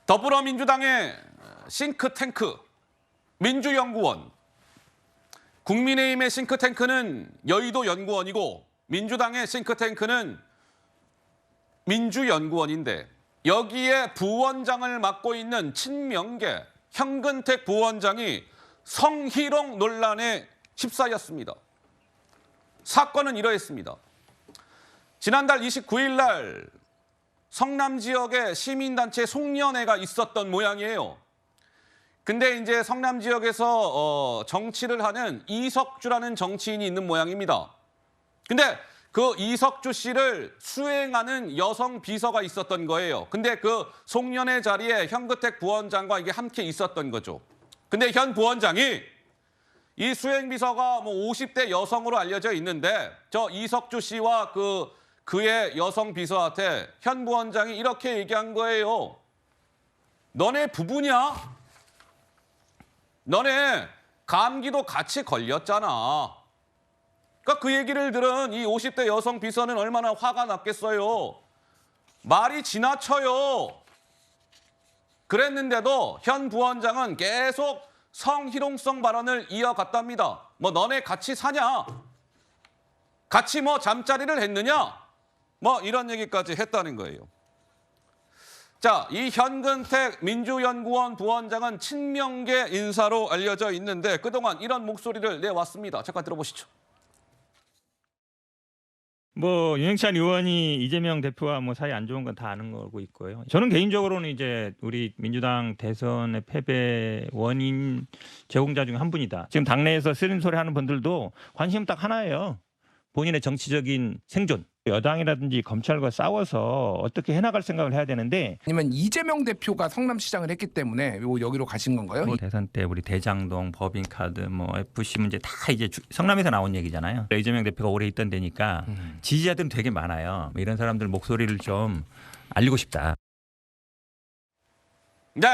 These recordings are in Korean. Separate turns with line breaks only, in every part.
더불어민주당의 싱크탱크 민주연구원, 국민의힘의 싱크탱크는 여의도 연구원이고 민주당의 싱크탱크는 민주연구원인데 여기에 부원장을 맡고 있는 친명계 현근택 부원장이 성희롱 논란에 휩싸였습니다. 사건은 이러했습니다. 지난달 29일 날 성남 지역에 시민단체 송년회가 있었던 모양이에요. 근데 이제 성남 지역에서 정치를 하는 이석주라는 정치인이 있는 모양입니다. 근데 그 이석주 씨를 수행하는 여성 비서가 있었던 거예요. 근데 그 송년회 자리에 현근택 부원장과 이게 함께 있었던 거죠. 근데 현 부원장이 이 수행 비서가 뭐 50대 여성으로 알려져 있는데 저 이석주 씨와 그의 여성 비서한테 현 부원장이 이렇게 얘기한 거예요. 너네 부부냐? 너네 감기도 같이 걸렸잖아. 그러니까 그 얘기를 들은 이 50대 여성 비서는 얼마나 화가 났겠어요. 말이 지나쳐요. 그랬는데도 현 부원장은 계속 성희롱성 발언을 이어갔답니다. 뭐 너네 같이 사냐? 같이 뭐 잠자리를 했느냐? 뭐 이런 얘기까지 했다는 거예요. 자, 이 현근택 민주연구원 부원장은 친명계 인사로 알려져 있는데 그동안 이런 목소리를 내왔습니다. 잠깐 들어보시죠.
뭐 윤영찬 의원이 이재명 대표와 뭐 사이 안 좋은 건 다 아는 거고 있고요. 저는 개인적으로는 이제 우리 민주당 대선의 패배 원인 제공자 중 한 분이다. 지금 당내에서 쓰는 소리 하는 분들도 관심 딱 하나예요. 본인의 정치적인 생존. 여당이라든지 검찰과 싸워서 어떻게 해나갈 생각을 해야 되는데
아니면 이재명 대표가 성남시장을 했기 때문에 여기로 가신 건가요?
뭐 대선 때 우리 대장동, 법인카드, 뭐 FC 문제 다 이제 성남에서 나온 얘기잖아요. 이재명 대표가 오래 있던 데니까 지지자들은 되게 많아요. 이런 사람들 목소리를 좀 알리고 싶다.
네,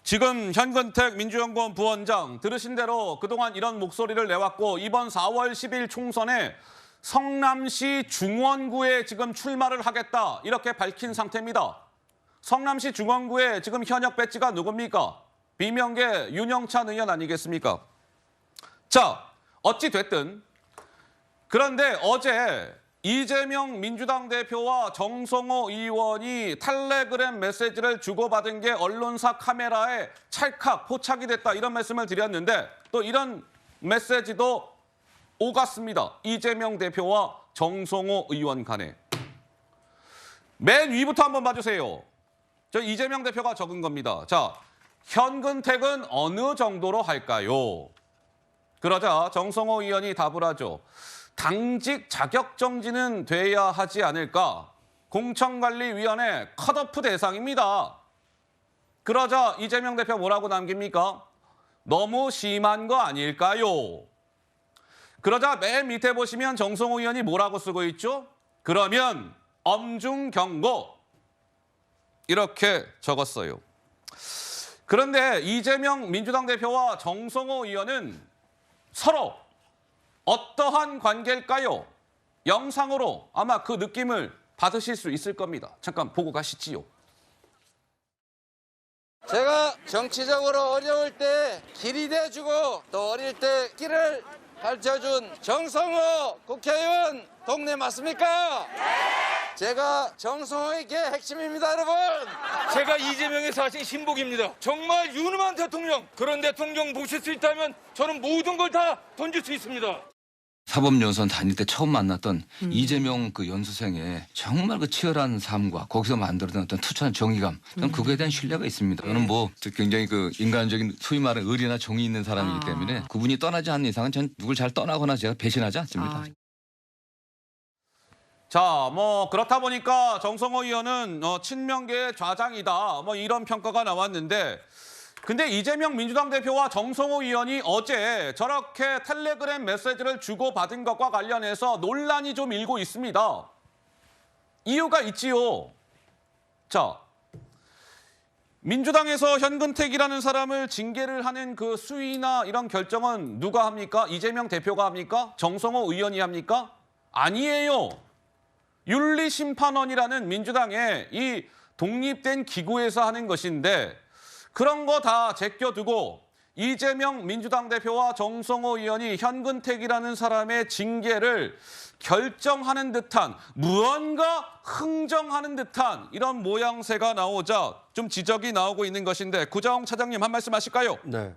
지금 현근택 민주연구원 부원장 들으신 대로 그동안 이런 목소리를 내왔고 이번 4월 10일 총선에 성남시 중원구에 지금 출마를 하겠다 이렇게 밝힌 상태입니다. 성남시 중원구에 지금 현역 배지가 누굽니까? 비명계 윤영찬 의원 아니겠습니까? 자, 어찌 됐든 그런데 어제 이재명 민주당 대표와 정성호 의원이 텔레그램 메시지를 주고받은 게 언론사 카메라에 찰칵 포착이 됐다 이런 말씀을 드렸는데 또 이런 메시지도 오갔습니다. 이재명 대표와 정성호 의원 간에. 맨 위부터 한번 봐주세요. 저 이재명 대표가 적은 겁니다. 자, 현근택은 어느 정도로 할까요? 그러자 정성호 의원이 답을 하죠. 당직 자격정지는 돼야 하지 않을까? 공천관리위원회 컷오프 대상입니다. 그러자 이재명 대표 뭐라고 남깁니까? 너무 심한 거 아닐까요? 그러자 맨 밑에 보시면 정성호 의원이 뭐라고 쓰고 있죠? 그러면 엄중 경고 이렇게 적었어요. 그런데 이재명 민주당 대표와 정성호 의원은 서로 어떠한 관계일까요? 영상으로 아마 그 느낌을 받으실 수 있을 겁니다. 잠깐 보고 가시지요.
제가 정치적으로 어려울 때 길이 돼주고 또 어릴 때 길을 가르쳐준 정성호 국회의원 동네 맞습니까? 제가 정성호에게 핵심입니다, 여러분.
제가 이재명의 사신 신복입니다. 정말 유능한 대통령, 그런 대통령 모실 수 있다면 저는 모든 걸 다 던질 수 있습니다.
사법연수원 다닐 때 처음 만났던 이재명 그 연수생의 정말 그 치열한 삶과 거기서 만들어낸 어떤 투철한 정의감, 저는 그거에 대한 신뢰가 있습니다. 저는 뭐 굉장히 그 인간적인 소위 말하는 의리나 정의 있는 사람이기 때문에 그분이 떠나지 않는 이상은 전 누굴 잘 떠나거나 제가 배신하지 않습니다.
자, 뭐 그렇다 보니까 정성호 의원은 친명계의 좌장이다. 뭐 이런 평가가 나왔는데 근데 이재명 민주당 대표와 정성호 의원이 어제 저렇게 텔레그램 메시지를 주고받은 것과 관련해서 논란이 좀 일고 있습니다. 이유가 있지요. 자, 민주당에서 현근택이라는 사람을 징계를 하는 그 수위나 이런 결정은 누가 합니까? 이재명 대표가 합니까? 정성호 의원이 합니까? 아니에요. 윤리심판원이라는 민주당의 이 독립된 기구에서 하는 것인데 그런 거 다 제껴두고 이재명 민주당 대표와 정성호 의원이 현근택이라는 사람의 징계를 결정하는 듯한 무언가 흥정하는 듯한 이런 모양새가 나오자 좀 지적이 나오고 있는 것인데 구자홍 차장님 한 말씀 하실까요?
네.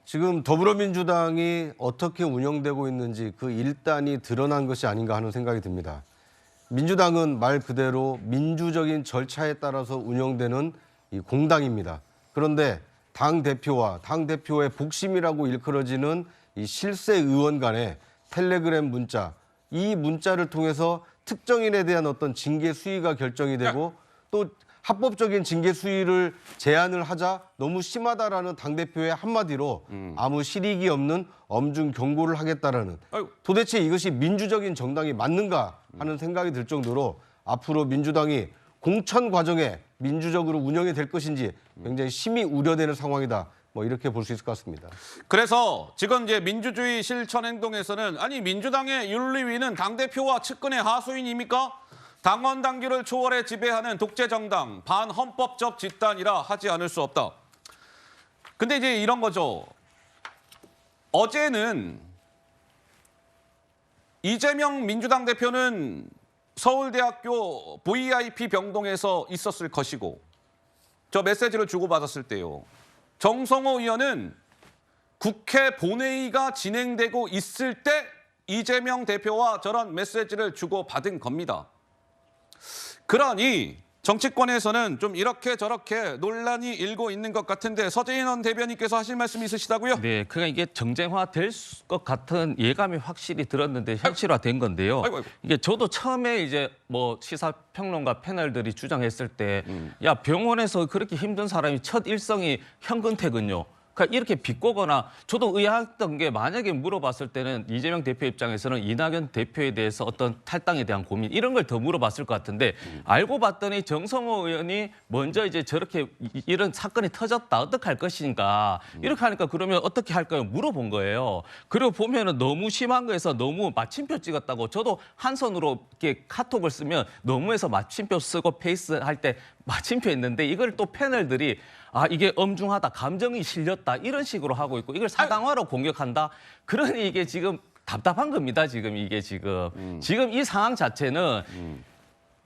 지금 더불어민주당이 어떻게 운영되고 있는지 그 일단이 드러난 것이 아닌가 하는 생각이 듭니다. 민주당은 말 그대로 민주적인 절차에 따라서 운영되는 이 공당입니다. 그런데 당대표와 당대표의 복심이라고 일컬어지는 이 실세 의원 간의 텔레그램 문자, 이 문자를 통해서 특정인에 대한 어떤 징계 수위가 결정이 되고 또 합법적인 징계 수위를 제한을 하자 너무 심하다라는 당대표의 한마디로 아무 실익이 없는 엄중 경고를 하겠다라는 도대체 이것이 민주적인 정당이 맞는가 하는 생각이 들 정도로 앞으로 민주당이 공천 과정에 민주적으로 운영이 될 것인지 굉장히 심히 우려되는 상황이다. 뭐 이렇게 볼 수 있을 것 같습니다.
그래서 지금 이제 민주주의 실천 행동에서는 아니 민주당의 윤리위는 당대표와 측근의 하수인입니까? 당원 당규를 초월해 지배하는 독재 정당, 반헌법적 집단이라 하지 않을 수 없다. 근데 이제 이런 거죠. 어제는 이재명 민주당 대표는 서울대학교 VIP 병동에서 있었을 것이고 저 메시지를 주고받았을 때요. 정성호 의원은 국회 본회의가 진행되고 있을 때 이재명 대표와 저런 메시지를 주고받은 겁니다. 그러니 정치권에서는 좀 이렇게 저렇게 논란이 일고 있는 것 같은데 서재인 대변인께서 하실 말씀 있으시다고요?
네, 그러니까 이게 정쟁화될 것 같은 예감이 확실히 들었는데 현실화된 건데요.
아이고.
이게 저도 처음에 이제 뭐 시사평론가 패널들이 주장했을 때, 야 병원에서 그렇게 힘든 사람이 첫 일성이 현근택은요. 그러니까 이렇게 비꼬거나 저도 의아했던 게 만약에 물어봤을 때는 이재명 대표 입장에서는 이낙연 대표에 대해서 어떤 탈당에 대한 고민 이런 걸 더 물어봤을 것 같은데 알고 봤더니 정성호 의원이 먼저 이제 저렇게 이런 사건이 터졌다 어떻게 할 것인가 이렇게 하니까 그러면 어떻게 할까요 물어본 거예요. 그리고 보면은 너무 심한 거에서 너무 마침표 찍었다고 저도 한 손으로 이렇게 카톡을 쓰면 너무해서 마침표 쓰고 페이스 할 때 마침표 했는데 이걸 또 패널들이 아 이게 엄중하다 감정이 실렸다 이런 식으로 하고 있고 이걸 사당화로 공격한다 그러니 이게 지금 답답한 겁니다 지금 이게 지금 이 상황 자체는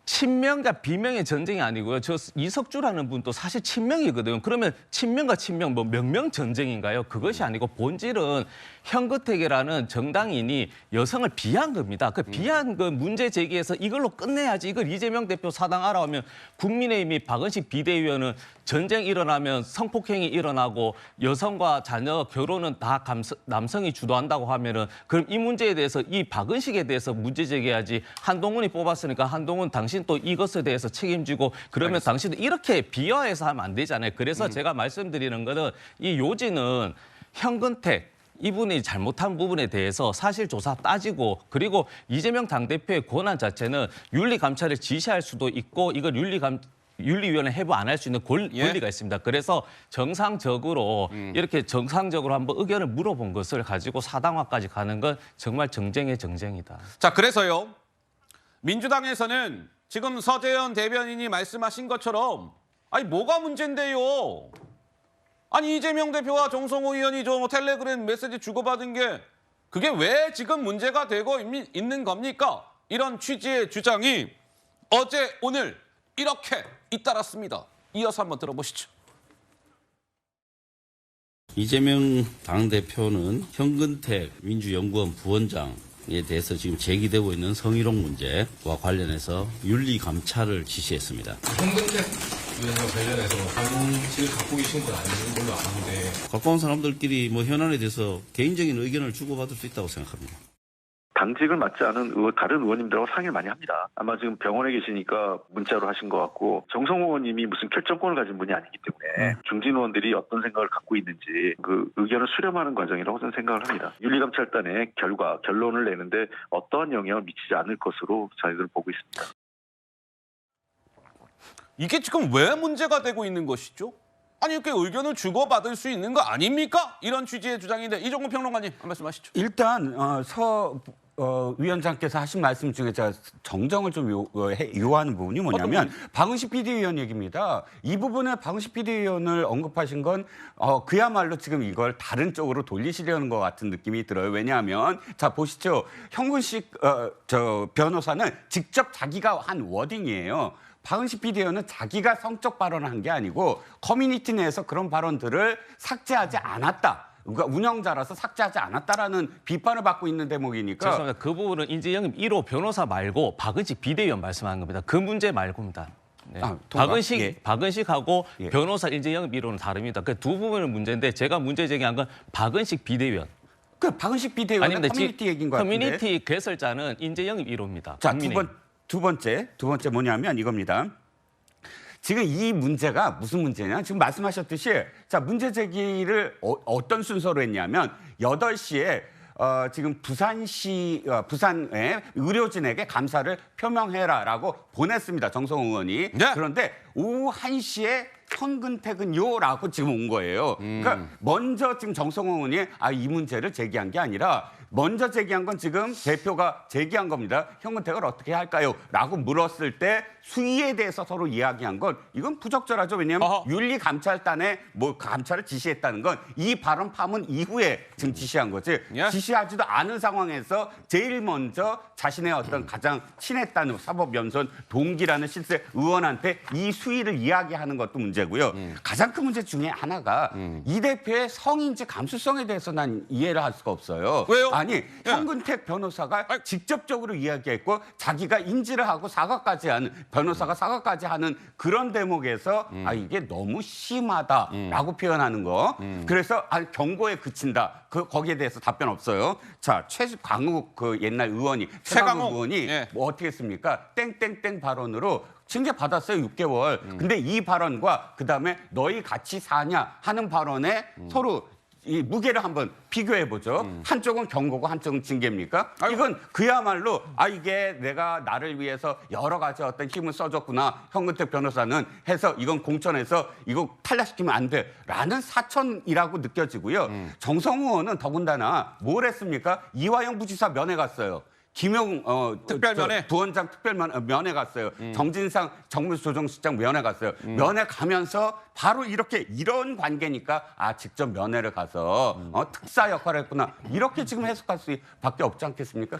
친명과 비명의 전쟁이 아니고요. 저 이석주라는 분도 사실 친명이거든요. 그러면 친명과 친명 뭐 명명 전쟁인가요? 그것이 아니고 본질은 현근택이라는 정당인이 여성을 비한 겁니다. 그 비한 그 문제 제기해서 이걸로 끝내야지. 이걸 이재명 대표 사당하라 하면 국민의힘이 박은식 비대위원은 전쟁 일어나면 성폭행이 일어나고 여성과 자녀 결혼은 다 남성이 주도한다고 하면은 그럼 이 문제에 대해서 이 박은식에 대해서 문제 제기해야지. 한동훈이 뽑았으니까 한동훈 당신 또 이것에 대해서 책임지고 그러면
알겠습니다.
당신도 이렇게 비하해서 하면 안 되잖아요. 그래서 제가 말씀드리는 거는 이 요지는 현근택 이분이 잘못한 부분에 대해서 사실 조사 따지고 그리고 이재명 당대표의 권한 자체는 윤리감찰을 지시할 수도 있고 이걸 윤리위원회 해부 안 할 수 있는 권리가 있습니다. 그래서 정상적으로 이렇게 정상적으로 한번 의견을 물어본 것을 가지고 사당화까지 가는 건 정말 정쟁의 정쟁이다.
자, 그래서요. 민주당에서는 지금 서재현 대변인이 말씀하신 것처럼 아니 뭐가 문제인데요. 아니 이재명 대표와 정성호 의원이 저 텔레그램 메시지 주고받은 게 그게 왜 지금 문제가 되고 있는 겁니까? 이런 취지의 주장이 어제 오늘 이렇게 잇따랐습니다. 이어서 한번 들어보시죠.
이재명 당대표는 현근택 민주연구원 부원장에 대해서 지금 제기되고 있는 성희롱 문제와 관련해서 윤리감찰을 지시했습니다.
현근택 위원과 관련해서 관심을 갖고 계신 건 아닌 걸로 아는데
가까운 사람들끼리 뭐 현안에 대해서 개인적인 의견을 주고받을 수 있다고 생각합니다.
당직을 맡지 않은 다른 의원님들하고 상의를 많이 합니다. 아마 지금 병원에 계시니까 문자로 하신 것 같고 정성호 의원님이 무슨 결정권을 가진 분이 아니기 때문에 중진 의원들이 어떤 생각을 갖고 있는지 그 의견을 수렴하는 과정이라고 저는 생각을 합니다. 윤리감찰단의 결론을 내는데 어떠한 영향을 미치지 않을 것으로 저희들은 보고 있습니다.
이게 지금 왜 문제가 되고 있는 것이죠? 아니 이렇게 의견을 주고받을 수 있는 거 아닙니까? 이런 취지의 주장인데 이종구 평론가님 한 말씀 하시죠.
일단 위원장께서 하신 말씀 중에 제가 정정을 좀 요하는 부분이 뭐냐면 박은식 비대위원 얘기입니다. 이 부분에 박은식 비대위원을 언급하신 건 그야말로 지금 이걸 다른 쪽으로 돌리시려는 것 같은 느낌이 들어요. 왜냐하면 자 보시죠. 현근식 변호사는 직접 자기가 한 워딩이에요. 박은식 비대위원은 자기가 성적 발언을 한 게 아니고 커뮤니티 내에서 그런 발언들을 삭제하지 않았다. 그러니까 운영자라서 삭제하지 않았다라는 비판을 받고 있는 대목이니까.
죄송합니다. 그 부분은 인재영입 1호 변호사 말고 박은식 비대위원 말씀하는 겁니다. 그 문제 말고입니다. 네. 박은식하고 변호사 인재영입 1호는 다릅니다. 그 두 부분은 문제인데 제가 문제 제기한 건 박은식 비대위원.
그 박은식 비대위원은 커뮤니티 얘기인 것 같은데.
커뮤니티 개설자는 인재영입 1호입니다.
자, 두 번째 뭐냐면 이겁니다. 지금 이 문제가 무슨 문제냐? 지금 말씀하셨듯이 자, 문제 제기를 어떤 순서로 했냐면 8시에 지금 부산의 의료진에게 감사를 표명해라라고 보냈습니다. 정성호 의원이.
네.
그런데 오후 1시에 현근택은요라고 지금 온 거예요. 그러니까 먼저 지금 정성호 의원이 이 문제를 제기한 게 아니라 먼저 제기한 건 지금 대표가 제기한 겁니다. 현근택을 어떻게 할까요? 라고 물었을 때 수위에 대해서 서로 이야기한 건 이건 부적절하죠. 왜냐하면 윤리감찰단에 뭐 감찰을 지시했다는 건 이 발언 파문 이후에 지금 지시한 거지. 지시하지도 않은 상황에서 제일 먼저 자신의 어떤 가장 친했다는 사법연수원 동기라는 실세 의원한테 이 수위를 이야기하는 것도 문제고요. 가장 큰 문제 중에 하나가 이 대표의 성인지 감수성에 대해서 난 이해를 할 수가 없어요.
왜요?
아니 현근택 변호사가 직접적으로 이야기했고 자기가 인지를 하고 사과까지 하는 변호사가 사과까지 하는 그런 대목에서 이게 너무 심하다라고 표현하는 거. 그래서 경고에 그친다. 거기에 대해서 답변 없어요. 자, 최광욱 그 옛날 의원이 최광욱 의원이 뭐 어떻게 했습니까? 땡땡땡 발언으로 징계 받았어요. 6개월. 근데 이 발언과 그다음에 너희 같이 사냐 하는 발언에 서로 이 무게를 한번 비교해 보죠. 한쪽은 경고고 한쪽은 징계입니까? 이건 그야말로 이게 내가 나를 위해서 여러 가지 어떤 힘을 써줬구나. 현근택 변호사는 해서 이건 공천해서 이거 탈락시키면 안 돼라는 사천이라고 느껴지고요. 정성호 의원은 더군다나 뭘 했습니까? 이화영 부지사 면회 갔어요. 김용
특별면회
부원장 특별면회 갔어요. 정진상 정무조정실장 면회 갔어요. 면회 가면서 바로 이런 관계니까 직접 면회를 가서 특사 역할을 했구나. 이렇게 지금 해석할 수밖에 없지 않겠습니까?